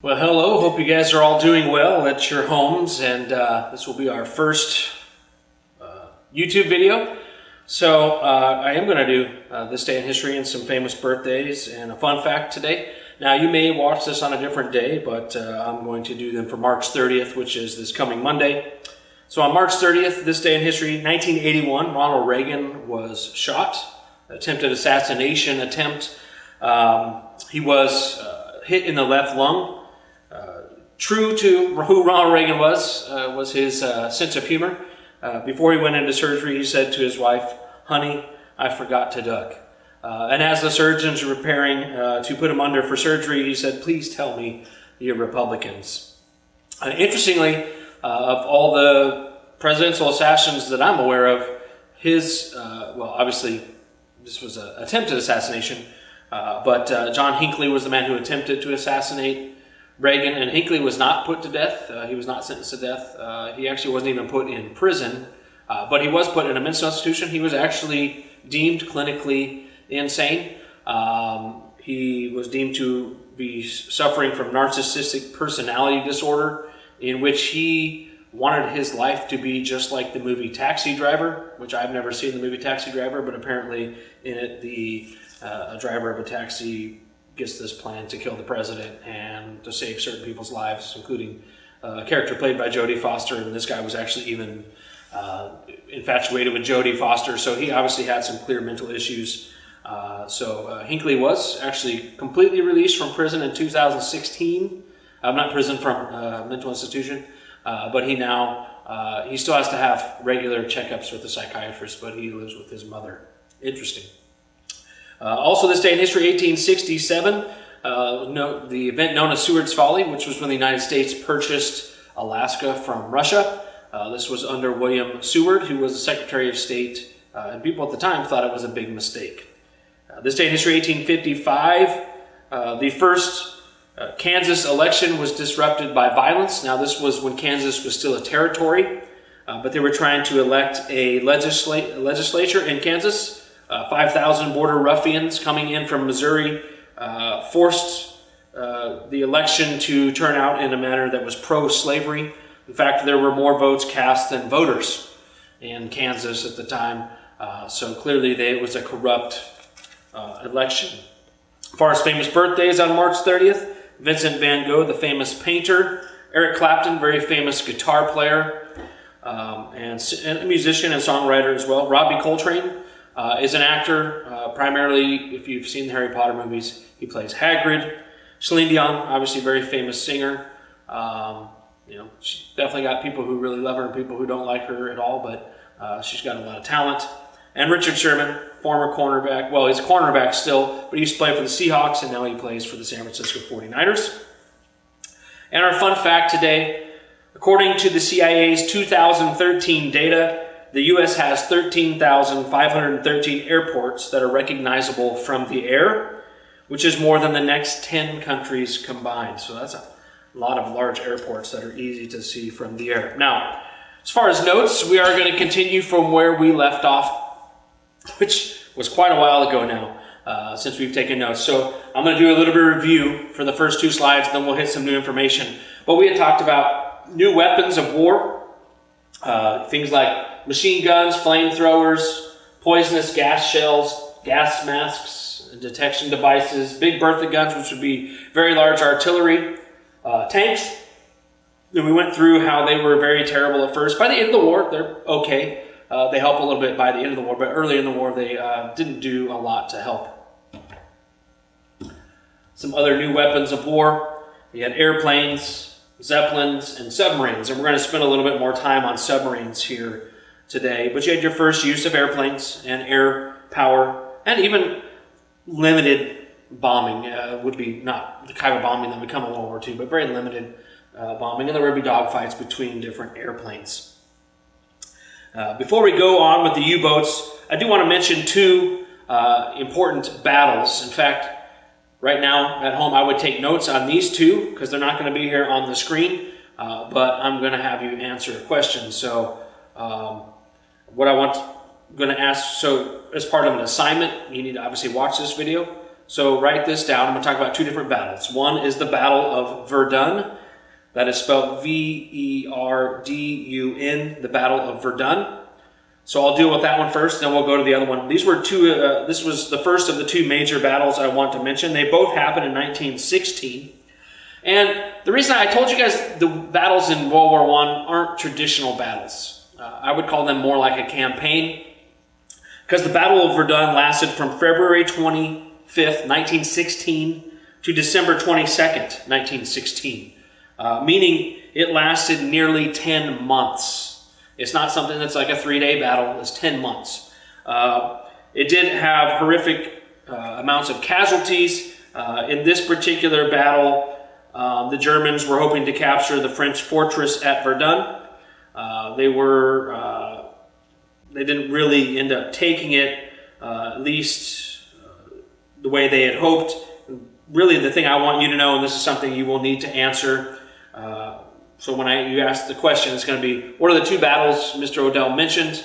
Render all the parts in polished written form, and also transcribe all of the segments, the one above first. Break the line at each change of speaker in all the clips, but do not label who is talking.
Well, hello. Hope you guys are all doing well at your homes, and this will be our first YouTube video. So I am going to do this day in history and some famous birthdays and a fun fact today. Now, you may watch this on a different day, but I'm going to do them for March 30th, which is this coming Monday. So on March 30th, this day in history, 1981, Ronald Reagan was shot. Attempted assassination attempt. He was hit in the left lung. True to who Ronald Reagan was his sense of humor. Before he went into surgery, he said to his wife, "Honey, I forgot to duck." And as the surgeons were preparing to put him under for surgery, he said, "Please tell me you're Republicans." Interestingly, of all the presidential assassins that I'm aware of, his, well, obviously, this was an attempted assassination, but John Hinckley was the man who attempted to assassinate Reagan, and Hinckley was not put to death. He was not sentenced to death. He actually wasn't even put in prison, but he was put in a mental institution. He was actually deemed clinically insane. He was deemed to be suffering from narcissistic personality disorder, in which he wanted his life to be just like the movie Taxi Driver, which I've never seen the movie Taxi Driver, but apparently in it the driver of a taxi gets this plan to kill the president and to save certain people's lives, including a character played by Jodie Foster, and this guy was actually even infatuated with Jodie Foster, so he obviously had some clear mental issues. So Hinckley was actually completely released from prison in 2016. Not prison, from mental institution, but he now, he still has to have regular checkups with a psychiatrist, but he lives with his mother. Interesting. Also this day in history, 1867, the event known as Seward's Folly, which was when the United States purchased Alaska from Russia. This was under William Seward, who was the Secretary of State, and people at the time thought it was a big mistake. This day in history, 1855, the first Kansas election was disrupted by violence. Now, this was when Kansas was still a territory, but they were trying to elect a legislature in Kansas. 5,000 border ruffians coming in from Missouri forced the election to turn out in a manner that was pro-slavery. In fact, there were more votes cast than voters in Kansas at the time, so clearly it was a corrupt election. As far as famous birthdays on March 30th, Vincent van Gogh, the famous painter; Eric Clapton, very famous guitar player, and a musician and songwriter as well; Robbie Coltrane is an actor, primarily, if you've seen the Harry Potter movies, he plays Hagrid. Celine Dion, obviously a very famous singer. She's definitely got people who really love her and people who don't like her at all, but she's got a lot of talent. And Richard Sherman, former cornerback. Well, he's a cornerback still, but he used to play for the Seahawks, and now he plays for the San Francisco 49ers. And our fun fact today, according to the CIA's 2013 data, the U.S. has 13,513 airports that are recognizable from the air, which is more than the next 10 countries combined. So that's a lot of large airports that are easy to see from the air. Now, as far as notes, we are going to continue from where we left off, which was quite a while ago now, since we've taken notes. So I'm going to do a little bit of review for the first two slides, then we'll hit some new information. But we had talked about new weapons of war, things like machine guns, flamethrowers, poisonous gas shells, gas masks, detection devices, Big Bertha guns, which would be very large artillery, tanks. And we went through how they were very terrible at first. By the end of the war, they're okay. They help a little bit by the end of the war, but early in the war, they didn't do a lot to help. Some other new weapons of war. We had airplanes, zeppelins, and submarines. And we're going to spend a little bit more time on submarines here today. But you had your first use of airplanes and air power, and even limited bombing would be not the kind of bombing that would come in World War II, but very limited bombing. And there would be dogfights between different airplanes. Before we go on with the U-boats, I do want to mention two important battles. In fact, right now at home I would take notes on these two because they're not going to be here on the screen, but I'm going to have you answer a question. So what I'm going to ask, so as part of an assignment, you need to obviously watch this video. So write this down. I'm going to talk about two different battles. One is the Battle of Verdun. That is spelled V-E-R-D-U-N, the Battle of Verdun. So I'll deal with that one first, then we'll go to the other one. These were two. This was the first of the two major battles I want to mention. They both happened in 1916. And the reason I told you guys the battles in World War I aren't traditional battles. I would call them more like a campaign, because the Battle of Verdun lasted from February 25th, 1916 to December 22nd, 1916, meaning it lasted nearly 10 months. It's not something that's like a 3-day battle. It's 10 months. It did have horrific amounts of casualties. In this particular battle, the Germans were hoping to capture the French fortress at Verdun. They didn't really end up taking it, at least the way they had hoped. Really, the thing I want you to know, and this is something you will need to answer, so when you ask the question, it's going to be, what are the two battles Mr. Odell mentioned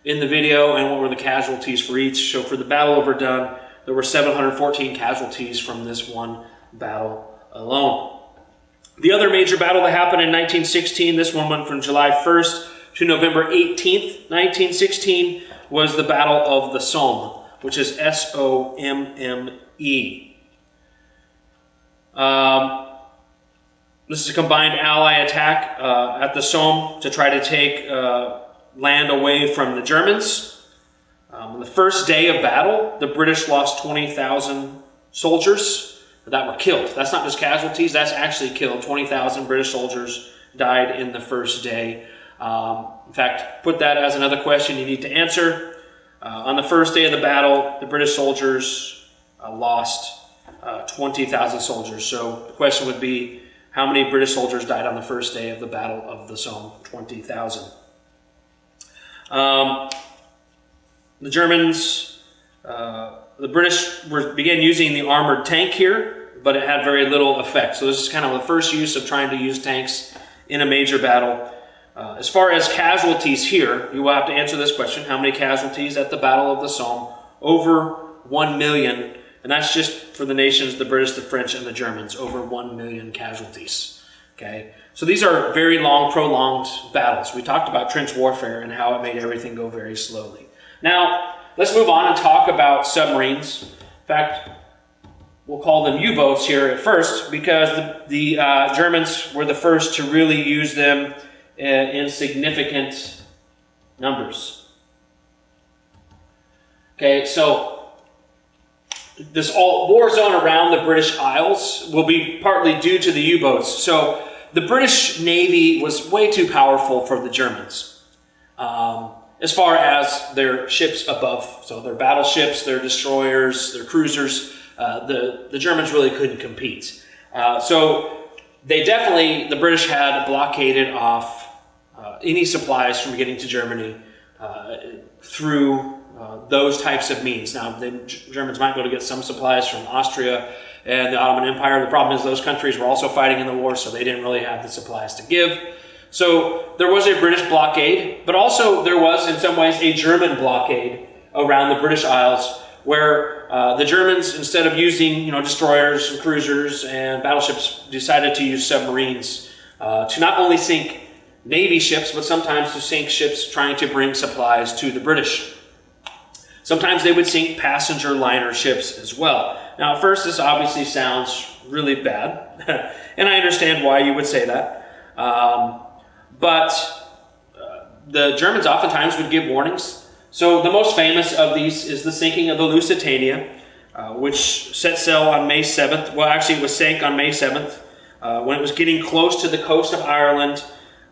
in the video, and what were the casualties for each? So for the Battle of Verdun, there were 714 casualties from this one battle alone. The other major battle that happened in 1916, this one went from July 1st to November 18th, 1916, was the Battle of the Somme, which is S-O-M-M-E. This is a combined Ally attack at the Somme to try to take land away from the Germans. On the first day of battle, the British lost 20,000 soldiers that were killed. That's not just casualties, that's actually killed. 20,000 British soldiers died in the first day. In fact, put that as another question you need to answer. On the first day of the battle, the British soldiers lost 20,000 soldiers. So the question would be, how many British soldiers died on the first day of the Battle of the Somme? 20,000. The Germans, the British began using the armored tank here, but it had very little effect. So this is kind of the first use of trying to use tanks in a major battle. As far as casualties here, you will have to answer this question. How many casualties at the Battle of the Somme? Over 1 million. And that's just for the nations, the British, the French, and the Germans. Over 1 million casualties. Okay? So these are very long, prolonged battles. We talked about trench warfare and how it made everything go very slowly. Now, let's move on and talk about submarines. In fact, we'll call them U-boats here at first, because the Germans were the first to really use them in significant numbers. Okay, so this war zone around the British Isles will be partly due to the U-boats. So the British Navy was way too powerful for the Germans, as far as their ships above. So their battleships, their destroyers, their cruisers, the Germans really couldn't compete. So the British had blockaded off any supplies from getting to Germany through those types of means. Now, the Germans might be able to get some supplies from Austria and the Ottoman Empire. The problem is those countries were also fighting in the war, so they didn't really have the supplies to give. So there was a British blockade, but also there was, in some ways, a German blockade around the British Isles, where the Germans, instead of using destroyers and cruisers and battleships, decided to use submarines to not only sink Navy ships, but sometimes to sink ships trying to bring supplies to the British. Sometimes they would sink passenger liner ships as well. Now, at first, this obviously sounds really bad, and I understand why you would say that. But the Germans oftentimes would give warnings. So the most famous of these is the sinking of the Lusitania, which set sail on May 7th. Well, actually, it was sank on May 7th when it was getting close to the coast of Ireland.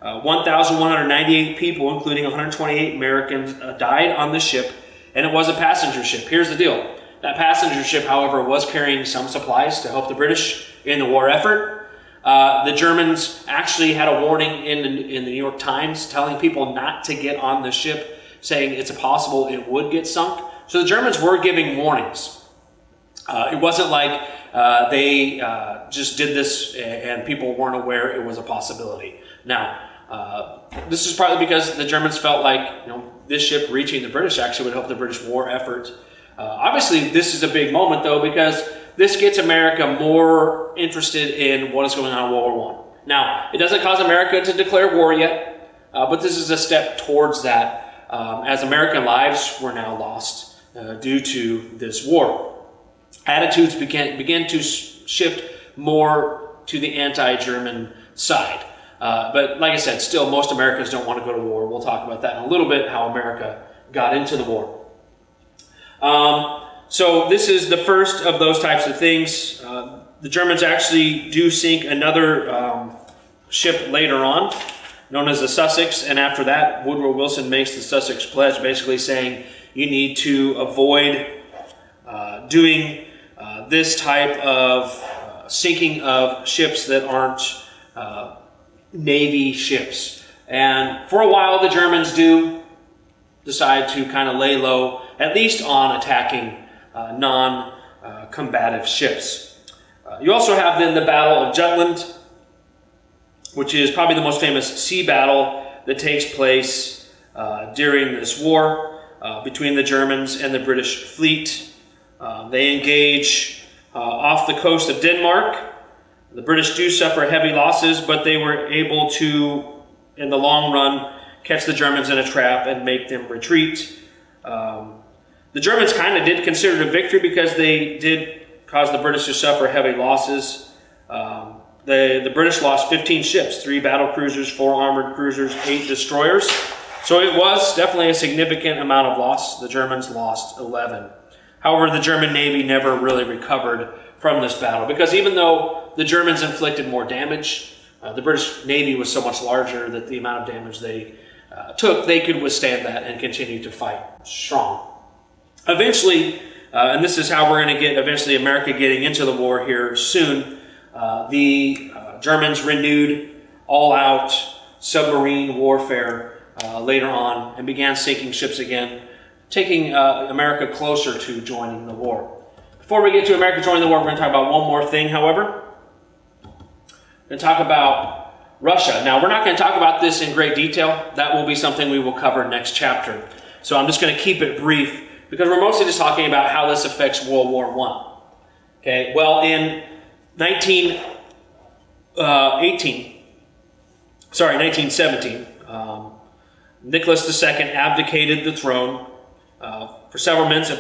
1,198 people, including 128 Americans, died on the ship, and it was a passenger ship. Here's the deal. That passenger ship, however, was carrying some supplies to help the British in the war effort. The Germans actually had a warning in the New York Times telling people not to get on the ship, saying it's possible it would get sunk. So the Germans were giving warnings. It wasn't like they just did this and people weren't aware it was a possibility. Now, this is partly because the Germans felt like this ship reaching the British actually would help the British war effort. Obviously, this is a big moment, though, because this gets America more interested in what is going on in World War I. Now, it doesn't cause America to declare war yet, but this is a step towards that, as American lives were now lost due to this war. Attitudes began to shift more to the anti-German side. But like I said, still most Americans don't want to go to war. We'll talk about that in a little bit, how America got into the war. So this is the first of those types of things. The Germans actually do sink another ship later on, known as the Sussex, and after that, Woodrow Wilson makes the Sussex Pledge, basically saying you need to avoid doing this type of sinking of ships that aren't Navy ships. And for a while, the Germans do decide to kind of lay low, at least on attacking non-combative ships. You also have then the Battle of Jutland, which is probably the most famous sea battle that takes place during this war between the Germans and the British fleet. They engage off the coast of Denmark. The British do suffer heavy losses, but they were able to, in the long run, catch the Germans in a trap and make them retreat. The Germans kind of did consider it a victory because they did cause the British to suffer heavy losses. The British lost 15 ships, 3 battle cruisers, 4 armored cruisers, 8 destroyers. So it was definitely a significant amount of loss. The Germans lost 11. However, the German Navy never really recovered from this battle, because even though the Germans inflicted more damage, the British Navy was so much larger that the amount of damage they took, they could withstand that and continue to fight strong. Eventually, and this is how we're going to get eventually America getting into the war here soon, the Germans renewed all-out submarine warfare later on and began sinking ships again, taking America closer to joining the war. Before we get to America joining the war, we're going to talk about one more thing, however. We're going to talk about Russia. Now, we're not going to talk about this in great detail. That will be something we will cover next chapter. So I'm just going to keep it brief, because we're mostly just talking about how this affects World War I. Okay, well, in 1917, Nicholas II abdicated the throne. For several months,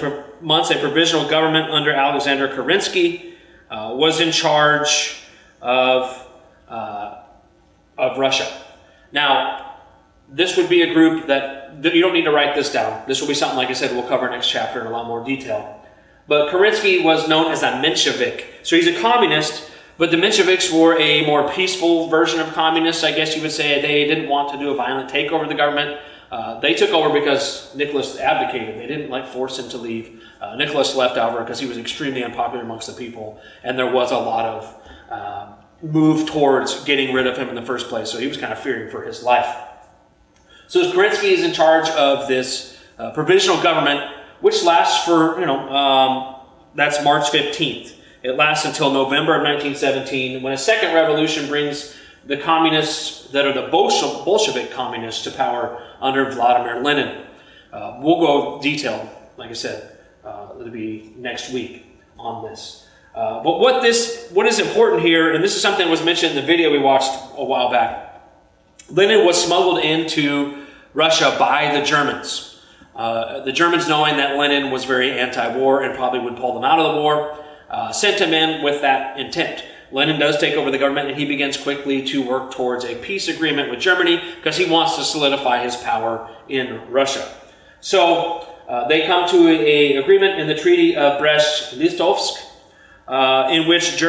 a provisional government under Alexander Kerensky was in charge of Russia. Now, this would be a group that you don't need to write this down. This will be something, like I said, we'll cover next chapter in a lot more detail. But Kerensky was known as a Menshevik. So he's a communist, but the Mensheviks were a more peaceful version of communists, I guess you would say. They didn't want to do a violent takeover of the government. They took over because Nicholas abdicated. They didn't force him to leave. Nicholas left over because he was extremely unpopular amongst the people, and there was a lot of move towards getting rid of him in the first place. So he was kind of fearing for his life. So Kerensky is in charge of this provisional government, which lasts for, that's March 15th. It lasts until November of 1917, when a second revolution brings the communists that are the Bolshevik communists to power under Vladimir Lenin. We'll go detailed, like I said, it'll be next week on this. But what is important here, and this is something that was mentioned in the video we watched a while back, Lenin was smuggled into Russia by the Germans. The Germans, knowing that Lenin was very anti-war and probably would pull them out of the war, sent him in with that intent. Lenin does take over the government, and he begins quickly to work towards a peace agreement with Germany because he wants to solidify his power in Russia. So they come to an agreement in the Treaty of Brest-Litovsk, in which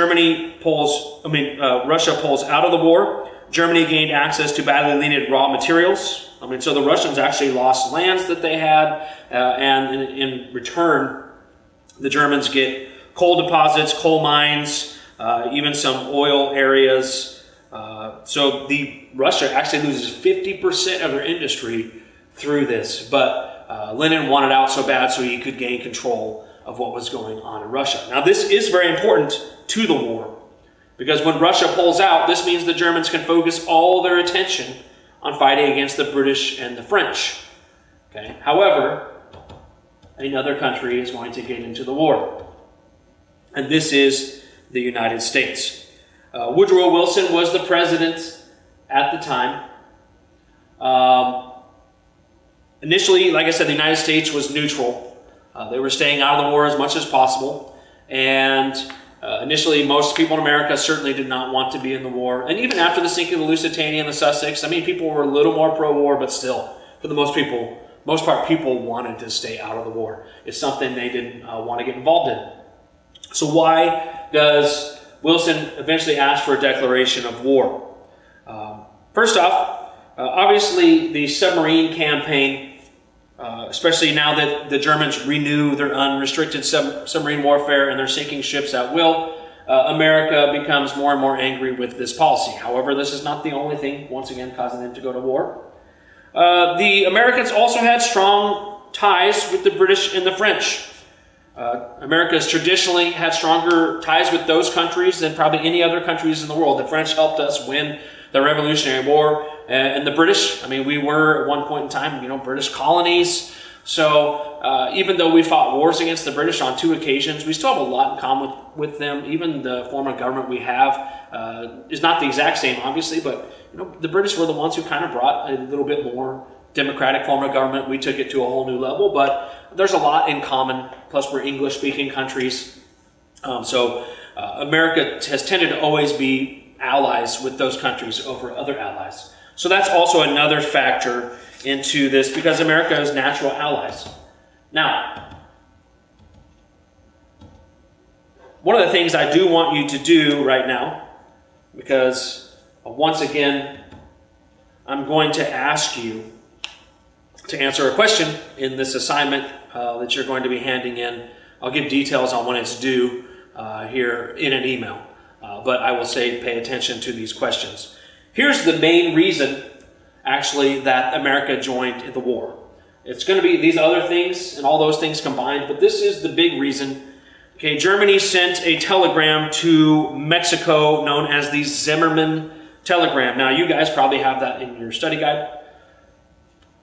Russia pulls out of the war. Germany gained access to badly needed raw materials. So the Russians actually lost lands that they had, and in return, the Germans get coal deposits, coal mines, even some oil areas. So Russia actually loses 50% of their industry through this. But Lenin wanted out so bad so he could gain control of what was going on in Russia. Now, this is very important to the war, because when Russia pulls out, this means the Germans can focus all their attention on fighting against the British and the French. Okay. However, another country is going to get into the war. and this is the United States. Woodrow Wilson was the president at the time. Initially, like I said, the United States was neutral. They were staying out of the war as much as possible. And initially, most people in America certainly did not want to be in the war. And even after the sinking of the Lusitania and the Sussex, I mean, people were a little more pro-war, but still, for the most part, people wanted to stay out of the war. It's something they didn't want to get involved in. So why does Wilson eventually ask for a declaration of war? First off, obviously the submarine campaign, especially now that the Germans renew their unrestricted submarine warfare and they're sinking ships at will, America becomes more and more angry with this policy. However, this is not the only thing, once again, causing them to go to war. The Americans also had strong ties with the British and the French. America has traditionally had stronger ties with those countries than probably any other countries in the world. The French helped us win the Revolutionary War, and the British, I mean, we were at one point in time, British colonies. So even though we fought wars against the British on 2 occasions, we still have a lot in common with them. Even the form of government we have is not the exact same, obviously, but the British were the ones who kind of brought a little bit more democratic form of government. We took it to a whole new level, but there's a lot in common. Plus, we're English-speaking countries. So America has tended to always be allies with those countries over other allies. So that's also another factor into this, because America has natural allies. Now, one of the things I do want you to do right now, because once again, I'm going to ask you to answer a question in this assignment that you're going to be handing in. I'll give details on when it's due here in an email, but I will say pay attention to these questions. Here's the main reason, actually, that America joined the war. It's going to be these other things and all those things combined, but this is the big reason. Okay, Germany sent a telegram to Mexico known as the Zimmermann telegram. Now, you guys probably have that in your study guide,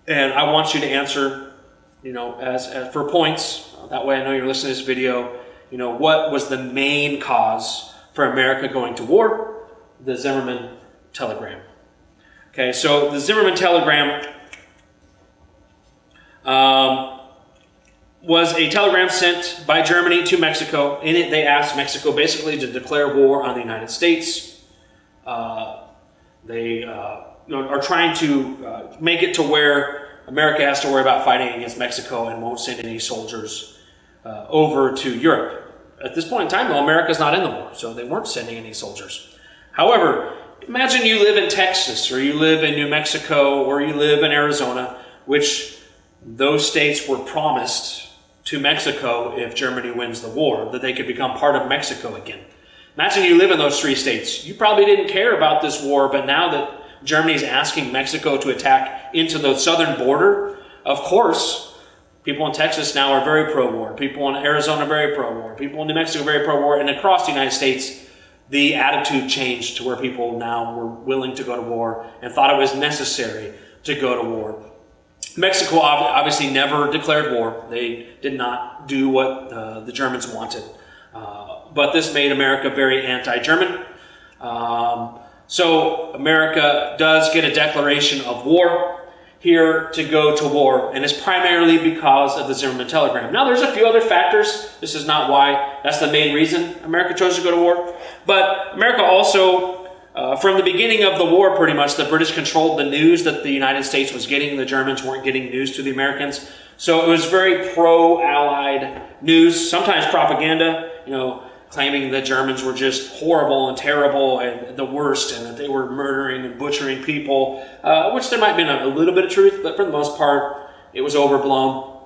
and I want you to answer, as for points. That way I know you're listening to this video. What was the main cause for America going to war? The Zimmermann telegram. Okay, so the Zimmermann telegram was a telegram sent by Germany to Mexico. In it, they asked Mexico basically to declare war on the United States. They are trying to make it to where America has to worry about fighting against Mexico and won't send any soldiers over to Europe. At this point in time, though, America's not in the war, so they weren't sending any soldiers. However, imagine you live in Texas, or you live in New Mexico, or you live in Arizona, which those states were promised to Mexico if Germany wins the war, that they could become part of Mexico again. Imagine you live in those 3 states. You probably didn't care about this war, but now that Germany is asking Mexico to attack into the southern border, of course, people in Texas now are very pro-war. People in Arizona are very pro-war. People in New Mexico are very pro-war. And across the United States, the attitude changed to where people now were willing to go to war and thought it was necessary to go to war. Mexico obviously never declared war. They did not do what the Germans wanted. But this made America very anti-German. So America does get a declaration of war here to go to war, and it's primarily because of the Zimmermann telegram. Now, there's a few other factors. This is not why that's the main reason America chose to go to war. But America also, from the beginning of the war, pretty much, the British controlled the news that the United States was getting. The Germans weren't getting news to the Americans. So it was very pro-Allied news, sometimes propaganda, claiming the Germans were just horrible and terrible and the worst, and that they were murdering and butchering people, which there might have been a little bit of truth, but for the most part, it was overblown.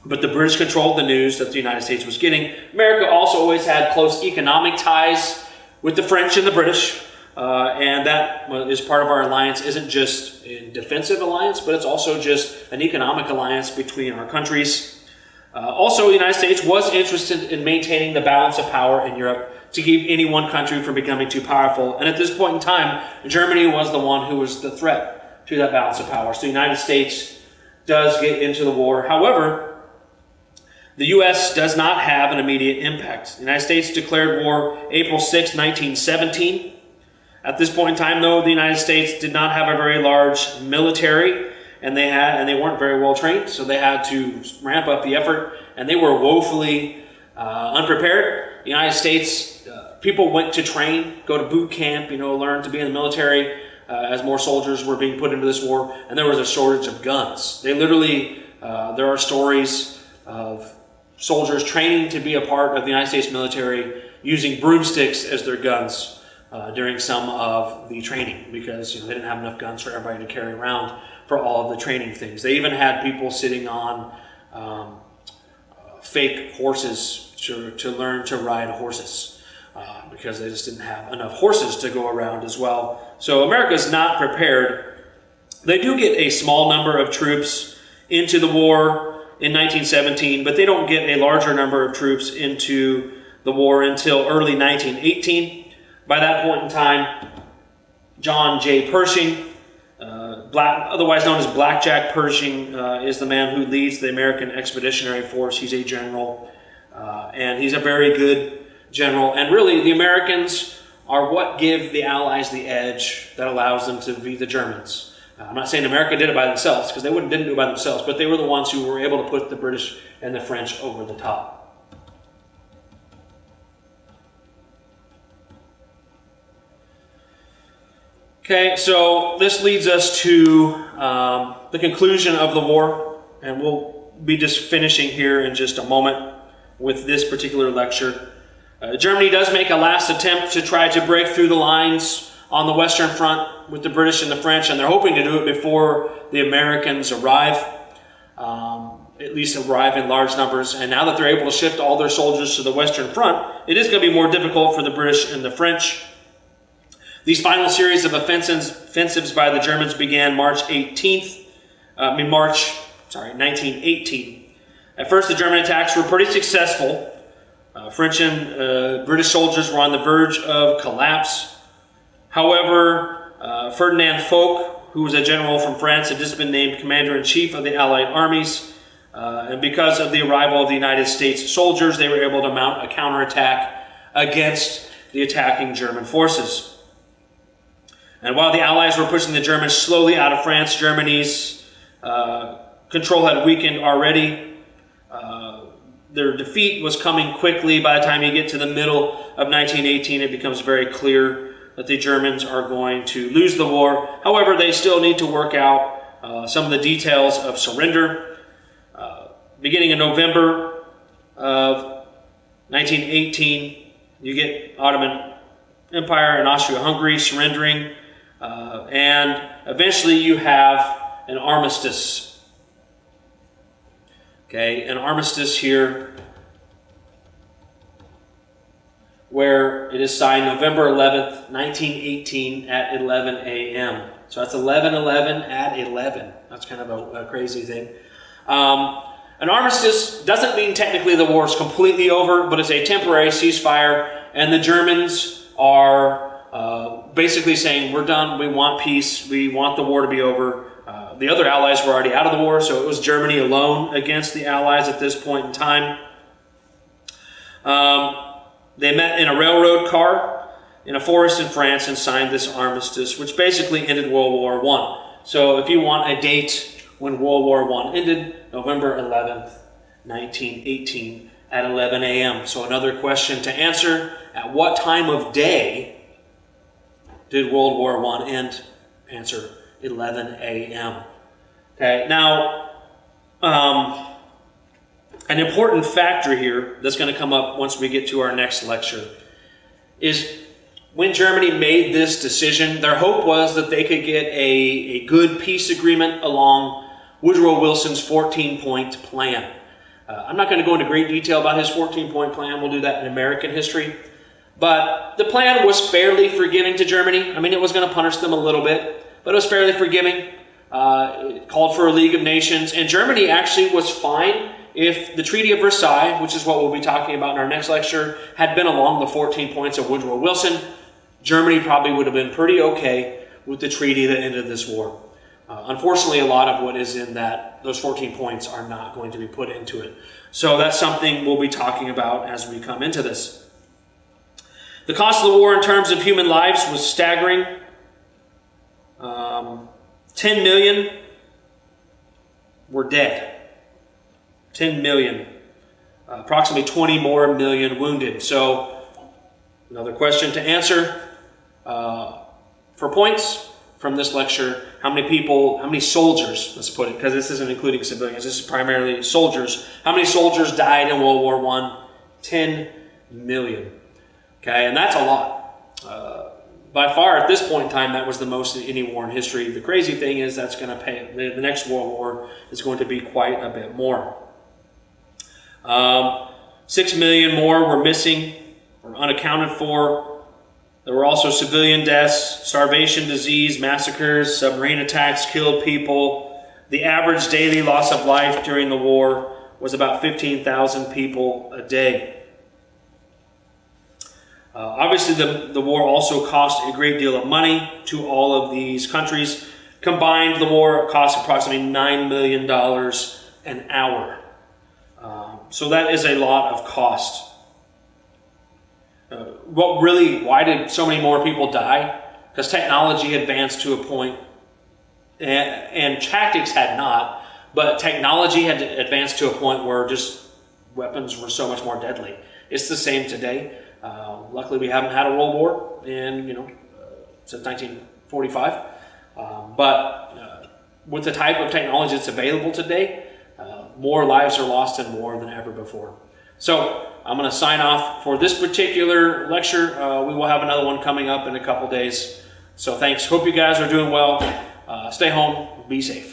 But the British controlled the news that the United States was getting. America also always had close economic ties with the French and the British, and that is part of our alliance. Isn't just a defensive alliance, but it's also just an economic alliance between our countries. Also, the United States was interested in maintaining the balance of power in Europe to keep any one country from becoming too powerful. And at this point in time, Germany was the one who was the threat to that balance of power. So the United States does get into the war. However, The U.S. does not have an immediate impact. The United States declared war April 6, 1917. At this point in time, though, the United States did not have a very large military, and they weren't very well trained, so they had to ramp up the effort, and they were woefully unprepared. The United States, people went to train, go to boot camp, learn to be in the military as more soldiers were being put into this war, and there was a shortage of guns. They literally, there are stories of soldiers training to be a part of the United States military using broomsticks as their guns during some of the training, because they didn't have enough guns for everybody to carry around for all of the training things. They even had people sitting on fake horses to learn to ride horses because they just didn't have enough horses to go around as well. So America's not prepared. They do get a small number of troops into the war in 1917, but they don't get a larger number of troops into the war until early 1918. By that point in time, John J. Pershing, otherwise known as Blackjack Pershing, is the man who leads the American Expeditionary Force. He's a general, and he's a very good general. And really, the Americans are what give the Allies the edge that allows them to beat the Germans. I'm not saying America did it by themselves, because they didn't do it by themselves, but they were the ones who were able to put the British and the French over the top. Okay, so this leads us to the conclusion of the war, and we'll be just finishing here in just a moment with this particular lecture. Germany does make a last attempt to try to break through the lines on the Western Front with the British and the French, and they're hoping to do it before the Americans arrive, at least arrive in large numbers. And now that they're able to shift all their soldiers to the Western Front, it is going to be more difficult for the British and the French. These final series of offensives by the Germans began March 1918. At first, the German attacks were pretty successful. French and British soldiers were on the verge of collapse. However, Ferdinand Foch, who was a general from France, had just been named commander-in-chief of the Allied armies. And because of the arrival of the United States soldiers, they were able to mount a counterattack against the attacking German forces. And while the Allies were pushing the Germans slowly out of France, Germany's control had weakened already. Their defeat was coming quickly. By the time you get to the middle of 1918, it becomes very clear that the Germans are going to lose the war. However, they still need to work out some of the details of surrender. Beginning in November of 1918, you get Ottoman Empire and Austria-Hungary surrendering, and eventually you have an armistice. Okay, an armistice here where it is signed November 11th, 1918 at 11 a.m. So that's 11/11 at 11. That's kind of a crazy thing. An armistice doesn't mean technically the war is completely over, but it's a temporary ceasefire, and the Germans are basically saying, we're done, we want peace, we want the war to be over. The other allies were already out of the war, so it was Germany alone against the allies at this point in time. They met in a railroad car in a forest in France and signed this armistice, which basically ended World War I. So if you want a date when World War I ended, November 11th, 1918 at 11 a.m. So another question to answer: at what time of day did World War I end? Answer: 11 a.m. Okay, now an important factor here that's going to come up once we get to our next lecture is when Germany made this decision, their hope was that they could get a good peace agreement along Woodrow Wilson's 14-point plan. I'm not going to go into great detail about his 14-point plan. We'll do that in American history. But the plan was fairly forgiving to Germany. I mean, it was going to punish them a little bit, but it was fairly forgiving. It called for a League of Nations, and Germany actually was fine if the Treaty of Versailles, which is what we'll be talking about in our next lecture, had been along the 14 points of Woodrow Wilson. Germany probably would have been pretty okay with the treaty that ended this war. Unfortunately, a lot of what is in those 14 points are not going to be put into it. So that's something we'll be talking about as we come into this. The cost of the war in terms of human lives was staggering. 10 million were dead. 10 million. Approximately 20 more million wounded. So another question to answer for points from this lecture. How many soldiers, let's put it, because this isn't including civilians, this is primarily soldiers. How many soldiers died in World War I? 10 million. Okay, and that's a lot. By far, at this point in time, that was the most in any war in history. The crazy thing is that's going to pay, the next World War is going to be quite a bit more. 6 million more were missing or unaccounted for. There were also civilian deaths, starvation, disease, massacres, submarine attacks killed people. The average daily loss of life during the war was about 15,000 people a day. Obviously, the war also cost a great deal of money to all of these countries. Combined, the war cost approximately $9 million an hour. So that is a lot of cost. Why did so many more people die? Because technology advanced to a point, and tactics had not, but technology had advanced to a point where just weapons were so much more deadly. It's the same today. Luckily, we haven't had a world war since 1945. But with the type of technology that's available today, more lives are lost in war than ever before. So I'm going to sign off for this particular lecture. We will have another one coming up in a couple days. So thanks. Hope you guys are doing well. Stay home. Be safe.